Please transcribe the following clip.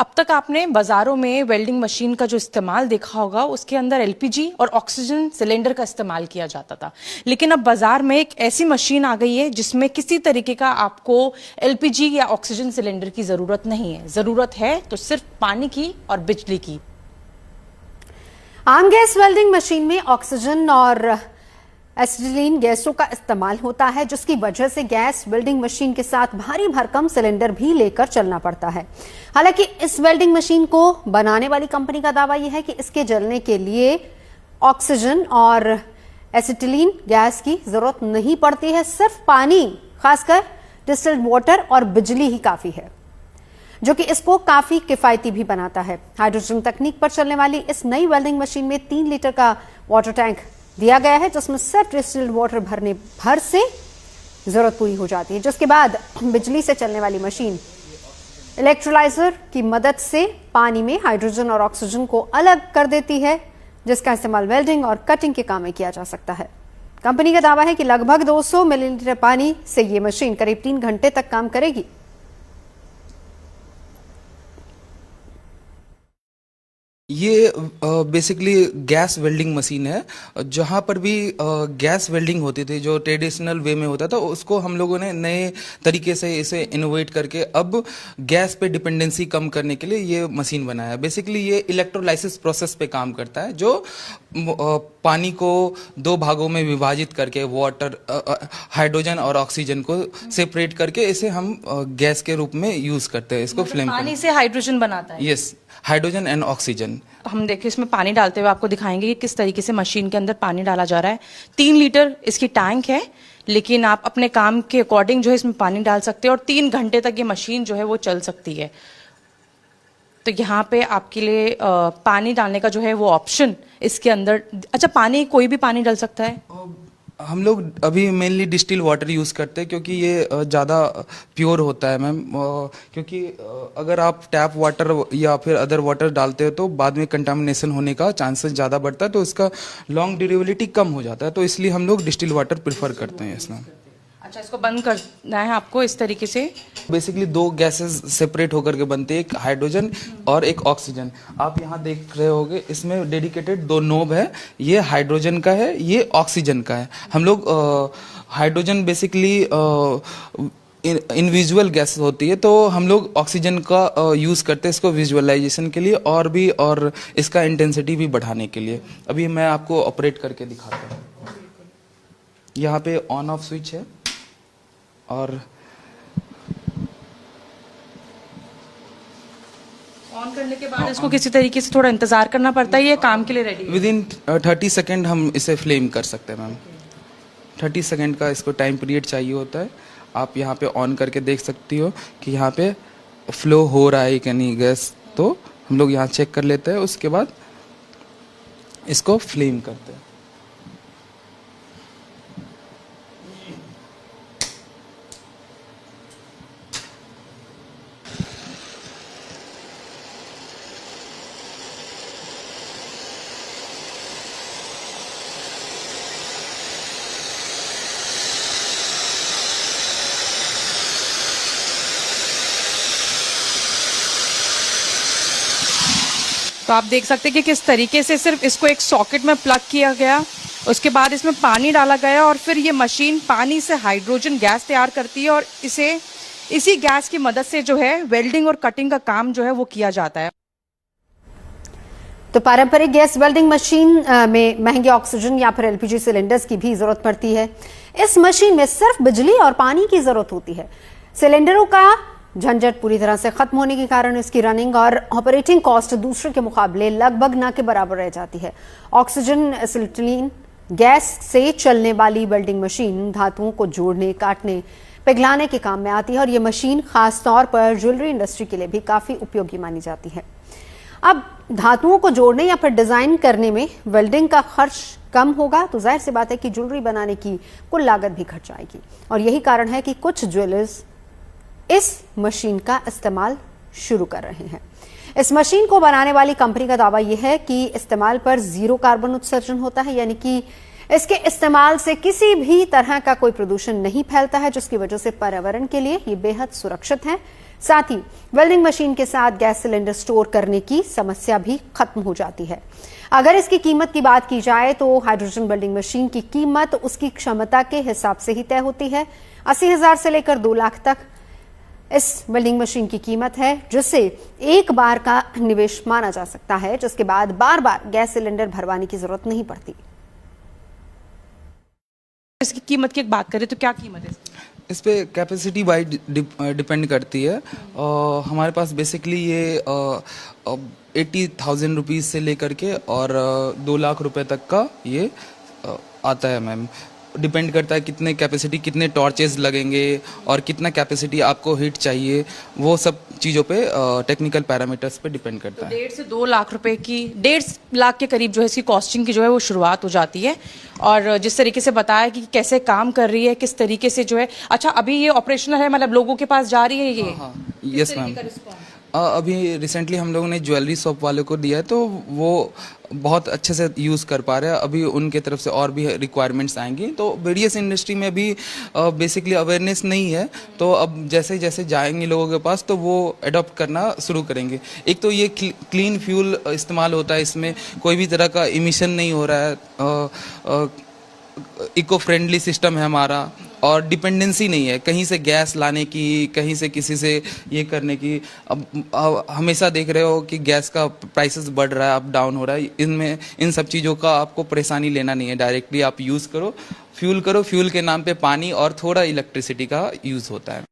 अब तक आपने बाजारों में वेल्डिंग मशीन का जो इस्तेमाल देखा होगा, उसके अंदर एलपीजी और ऑक्सीजन सिलेंडर का इस्तेमाल किया जाता था। लेकिन अब बाजार में एक ऐसी मशीन आ गई है जिसमें किसी तरीके का आपको एलपीजी या ऑक्सीजन सिलेंडर की जरूरत नहीं है। जरूरत है तो सिर्फ पानी की और बिजली की। आम गैस वेल्डिंग मशीन में ऑक्सीजन और एसिटिलीन गैसों का इस्तेमाल होता है, जिसकी वजह से गैस वेल्डिंग मशीन के साथ भारी भरकम सिलेंडर भी लेकर चलना पड़ता है। हालांकि इस वेल्डिंग मशीन को बनाने वाली कंपनी का दावा यह है कि इसके जलने के लिए ऑक्सीजन और एसिटिलीन गैस की जरूरत नहीं पड़ती है। सिर्फ पानी, खासकर डिस्टिल्ड वाटर और बिजली ही काफी है, जो कि इसको काफी किफायती भी बनाता है। हाइड्रोजन तकनीक पर चलने वाली इस नई वेल्डिंग मशीन में 3 लीटर का वाटर टैंक दिया गया है, जिसमें सिर्फ डिस्टिल्ड वाटर भरने भर से जरूरत पूरी हो जाती है, जिसके बाद बिजली से चलने वाली मशीन इलेक्ट्रोलाइजर की मदद से पानी में हाइड्रोजन और ऑक्सीजन को अलग कर देती है, जिसका इस्तेमाल वेल्डिंग और कटिंग के काम में किया जा सकता है। कंपनी का दावा है कि लगभग 200 मिलीलीटर पानी से ये मशीन करीब 3 घंटे तक काम करेगी। ये बेसिकली गैस वेल्डिंग मशीन है। जहाँ पर भी गैस वेल्डिंग होती थी, जो ट्रेडिशनल वे में होता था, उसको हम लोगों ने नए तरीके से इसे इनोवेट करके अब गैस पे डिपेंडेंसी कम करने के लिए ये मशीन बनाया है। बेसिकली ये इलेक्ट्रोलाइसिस प्रोसेस पे काम करता है, जो पानी को 2 भागों में विभाजित करके वाटर, हाइड्रोजन और ऑक्सीजन को सेपरेट करके इसे हम गैस के रूप में यूज करते हैं। इसको फ्लेम पानी से हाइड्रोजन बनाता है। Yes, hydrogen and oxygen. हम देखिए इसमें पानी डालते हुए आपको दिखाएंगे कि किस तरीके से मशीन के अंदर पानी डाला जा रहा है। 3 लीटर इसकी टैंक है, लेकिन आप अपने काम के अकॉर्डिंग जो है इसमें पानी डाल सकते हैं और 3 घंटे तक ये मशीन जो है वो चल सकती है। तो यहाँ पे आपके लिए पानी डालने का जो है वो ऑप्शन इसके अंदर। अच्छा, पानी कोई भी पानी डाल सकता है? हम लोग अभी मेनली डिस्टिल वाटर यूज़ करते हैं, क्योंकि ये ज़्यादा प्योर होता है मैम। क्योंकि अगर आप टैप वाटर या फिर अदर वाटर डालते हो तो बाद में कंटामिनेशन होने का चांसेस ज़्यादा बढ़ता है, तो इसका लॉन्ग ड्यूरेबिलिटी कम हो जाता है। तो इसलिए हम लोग डिस्टिल वाटर प्रेफर करते हैं इसमें। अच्छा, इसको बंद करना है आपको इस तरीके से। बेसिकली 2 गैसेस सेपरेट होकर के बनते हैं, एक हाइड्रोजन और एक ऑक्सीजन। आप यहाँ देख रहे होगे, इसमें डेडिकेटेड 2 नोब है। ये हाइड्रोजन का है, ये ऑक्सीजन का है। हम लोग हाइड्रोजन बेसिकली इनविजुअल गैस होती है, तो हम लोग ऑक्सीजन का यूज़ करते हैं इसको विजुअलाइजेशन के लिए और इसका इंटेंसिटी भी बढ़ाने के लिए। अभी मैं आपको ऑपरेट करके दिखाता हूँ। यहाँ पे ऑन ऑफ स्विच है और ऑन करने के बाद इसको किसी तरीके से थोड़ा इंतजार करना पड़ता है। ये काम के लिए रेडी है। विदिन 30 सेकेंड हम इसे फ्लेम कर सकते हैं मैम। 30 सेकेंड का इसको टाइम पीरियड चाहिए होता है। आप यहाँ पे ऑन करके देख सकती हो कि यहाँ पे फ्लो हो रहा है कि नहीं गैस, तो हम लोग यहाँ चेक कर लेते हैं। उसके बाद इसको फ्लेम करते हैं। तो आप देख सकते हैं कि किस तरीके से सिर्फ इसको एक सॉकेट में प्लग किया गया, उसके बाद इसमें पानी डाला गया और फिर ये मशीन पानी से हाइड्रोजन गैस तैयार करती है और इसी गैस की मदद से जो है वेल्डिंग और कटिंग का काम जो है वो किया जाता है। तो पारंपरिक गैस वेल्डिंग मशीन में महंगे ऑक्सीजन या फिर एलपीजी सिलेंडर्स की भी जरूरत पड़ती है। इस मशीन में सिर्फ बिजली और पानी की जरूरत होती है। सिलेंडरों का झंझट पूरी तरह से खत्म होने के कारण इसकी रनिंग और ऑपरेटिंग कॉस्ट दूसरे के मुकाबले लगभग न के बराबर रह जाती है। ऑक्सीजन एसिटिलीन गैस से चलने वाली वेल्डिंग मशीन धातुओं को जोड़ने, काटने, पिघलाने के काम में आती है और ये मशीन खास तौर पर ज्वेलरी इंडस्ट्री के लिए भी काफी उपयोगी मानी जाती है। अब धातुओं को जोड़ने या फिर डिजाइन करने में वेल्डिंग का खर्च कम होगा, तो जाहिर सी बात है कि ज्वेलरी बनाने की कुल लागत भी घट जाएगी। और यही कारण है कि कुछ ज्वेलर्स इस मशीन का इस्तेमाल शुरू कर रहे हैं। इस मशीन को बनाने वाली कंपनी का दावा यह है कि इस्तेमाल पर 0 कार्बन उत्सर्जन होता है, यानी कि इसके इस्तेमाल से किसी भी तरह का कोई प्रदूषण नहीं फैलता है, जिसकी वजह से पर्यावरण के लिए ये बेहद सुरक्षित है। साथ ही वेल्डिंग मशीन के साथ गैस सिलेंडर स्टोर करने की समस्या भी खत्म हो जाती है। अगर इसकी कीमत की बात की जाए तो हाइड्रोजन वेल्डिंग मशीन की कीमत उसकी क्षमता के हिसाब से ही तय होती है। 80,000 से लेकर 2 लाख तक इस वेल्डिंग मशीन की कीमत है, जिसे एक बार का निवेश माना जा सकता है, जिसके बाद बार बार गैस सिलेंडर भरवाने की जरूरत नहीं पड़ती। इसकी कीमत की एक बात करें तो क्या कीमत है इसकी? इस पे कैपेसिटी वाइज डिपेंड करती है। हमारे पास बेसिकली ये 80,000 रुपीज़ से लेकर के और 2 लाख रुपए तक का ये आता है मैम। डिपेंड करता है कितने कैपेसिटी, कितने टॉर्चेस लगेंगे और कितना कैपेसिटी आपको हीट चाहिए, वो सब चीज़ों पे टेक्निकल पैरामीटर्स पे डिपेंड करता है। 1.5 से 2 लाख रुपए की, 1.5 लाख के करीब जो है इसकी कॉस्टिंग की जो है वो शुरुआत हो जाती है। और जिस तरीके से बताया कि कैसे काम कर रही है, किस तरीके से जो है, अच्छा अभी ये ऑपरेशनल है, मतलब लोगों के पास जा रही है ये? हाँ, यस मैम। अभी रिसेंटली हम लोगों ने ज्वेलरी शॉप वाले को दिया है, तो वो बहुत अच्छे से यूज़ कर पा रहे हैं। अभी उनके तरफ से और भी रिक्वायरमेंट्स आएंगी, तो वेरियस इंडस्ट्री में भी बेसिकली अवेयरनेस नहीं है, तो अब जैसे जैसे जाएंगे लोगों के पास तो वो अडॉप्ट करना शुरू करेंगे। एक तो ये क्लीन फ्यूल इस्तेमाल होता है, इसमें कोई भी तरह का इमिशन नहीं हो रहा है, इको फ्रेंडली सिस्टम है हमारा, और डिपेंडेंसी नहीं है कहीं से गैस लाने की, कहीं से किसी से ये करने की। अब हमेशा देख रहे हो कि गैस का प्राइसेस बढ़ रहा है, अप डाउन हो रहा है, इनमें इन सब चीज़ों का आपको परेशानी लेना नहीं है। डायरेक्टली आप यूज़ करो, फ्यूल के नाम पे पानी और थोड़ा इलेक्ट्रिसिटी का यूज़ होता है।